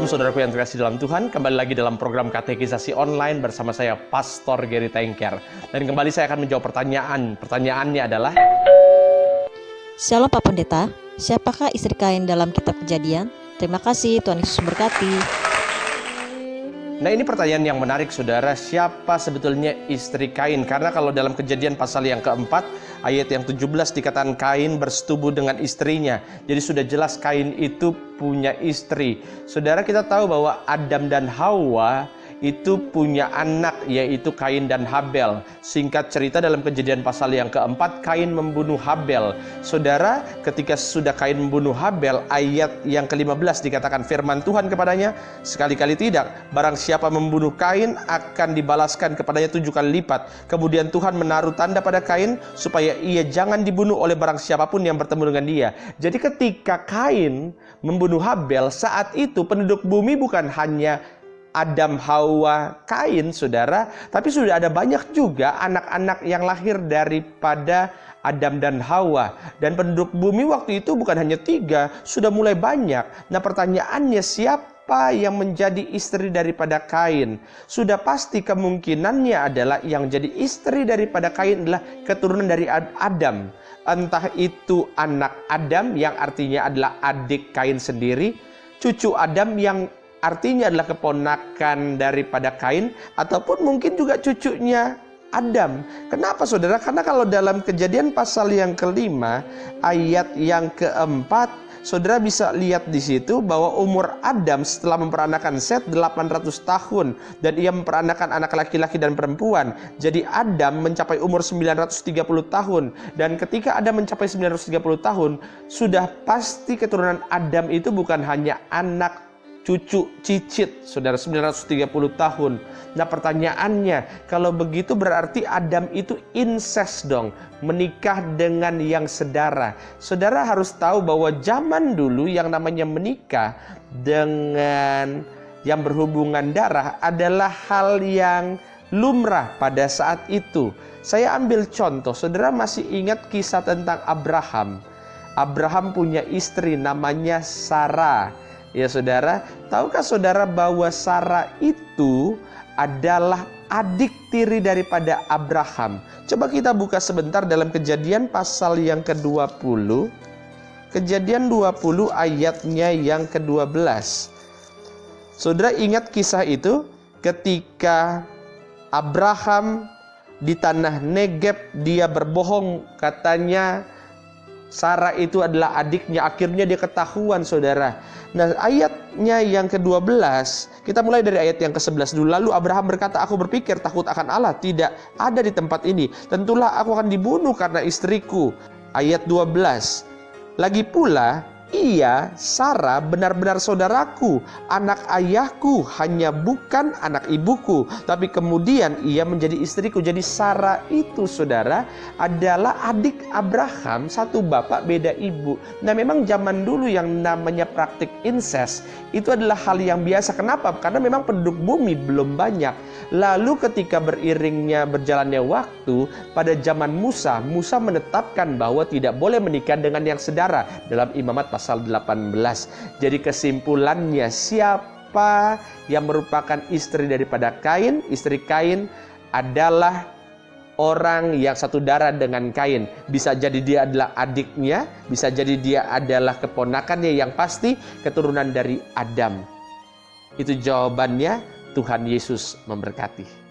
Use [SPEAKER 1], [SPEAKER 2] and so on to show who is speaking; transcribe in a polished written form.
[SPEAKER 1] Shalom saudaraku yang terkasih dalam Tuhan, kembali lagi dalam program katekisasi online bersama saya Pastor Gary Tengker. Dan kembali saya akan menjawab pertanyaannya adalah,
[SPEAKER 2] Shalom Pak Pendeta, siapakah istri Kain dalam kitab Kejadian? Terima kasih, Tuhan Yesus memberkati.
[SPEAKER 1] Nah, ini pertanyaan yang menarik saudara, siapa sebetulnya istri Kain? Karena kalau dalam Kejadian pasal yang keempat, ayat yang 17 dikatakan Kain bersetubuh dengan istrinya. Jadi sudah jelas Kain itu punya istri. Saudara, kita tahu bahwa Adam dan Hawa itu punya anak, yaitu Kain dan Habel. Singkat cerita dalam Kejadian pasal yang keempat, Kain membunuh Habel. Saudara, ketika sudah Kain membunuh Habel, ayat yang ke-15 dikatakan firman Tuhan kepadanya, sekali-kali tidak, barang siapa membunuh Kain akan dibalaskan kepadanya 7 kali lipat. Kemudian Tuhan menaruh tanda pada Kain supaya ia jangan dibunuh oleh barang siapapun yang bertemu dengan dia. Jadi ketika Kain membunuh Habel, saat itu penduduk bumi bukan hanya Adam, Hawa, Kain, saudara, tapi sudah ada banyak juga anak-anak yang lahir daripada Adam dan Hawa. Dan penduduk bumi waktu itu bukan hanya 3, sudah mulai banyak. Nah, pertanyaannya, siapa yang menjadi istri daripada Kain? Sudah pasti kemungkinannya adalah yang jadi istri daripada Kain adalah keturunan dari Adam. Entah itu anak Adam yang artinya adalah adik Kain sendiri, cucu Adam yang artinya adalah keponakan daripada Kain, ataupun mungkin juga cucunya Adam. Kenapa saudara? Karena kalau dalam Kejadian pasal yang ke-5 ayat yang ke-4, saudara bisa lihat di situ bahwa umur Adam setelah memperanakan Set 800 tahun dan ia memperanakan anak laki-laki dan perempuan. Jadi Adam mencapai umur 930 tahun, dan ketika Adam mencapai 930 tahun, sudah pasti keturunan Adam itu bukan hanya anak cucu cicit, saudara, 930 tahun. Nah, pertanyaannya, kalau begitu berarti Adam itu incest dong, menikah dengan yang sedara. Saudara harus tahu bahwa zaman dulu yang namanya menikah dengan yang berhubungan darah adalah hal yang lumrah pada saat itu. Saya ambil contoh, saudara masih ingat kisah tentang Abraham. Abraham punya istri namanya Sarah. Ya saudara, tahukah saudara bahwa Sarah itu adalah adik tiri daripada Abraham? Coba kita buka sebentar dalam Kejadian pasal yang ke-20. Kejadian 20 ayatnya yang ke-12. Saudara ingat kisah itu ketika Abraham di tanah Negeb, dia berbohong, katanya Sarah itu adalah adiknya. Akhirnya dia ketahuan, saudara. Nah, ayatnya yang ke-12, kita mulai dari ayat yang ke-11 dulu. Lalu Abraham berkata, aku berpikir takut akan Allah tidak ada di tempat ini. Tentulah aku akan dibunuh karena istriku. Ayat 12, lagi pula ia, Sarah, benar-benar saudaraku, anak ayahku, hanya bukan anak ibuku. Tapi kemudian ia menjadi istriku. Jadi Sarah itu, saudara, adalah adik Abraham, satu bapak beda ibu. Nah, memang zaman dulu yang namanya praktik incest itu adalah hal yang biasa. Kenapa? Karena memang penduduk bumi belum banyak. Lalu ketika beriringnya berjalannya waktu, pada zaman Musa menetapkan bahwa tidak boleh menikah dengan yang sedara dalam Imamat pasal 18. Jadi kesimpulannya, siapa yang merupakan istri daripada Kain? Istri Kain adalah orang yang satu darah dengan Kain. Bisa jadi dia adalah adiknya, bisa jadi dia adalah keponakannya, yang pasti keturunan dari Adam. Itu jawabannya. Tuhan Yesus memberkati.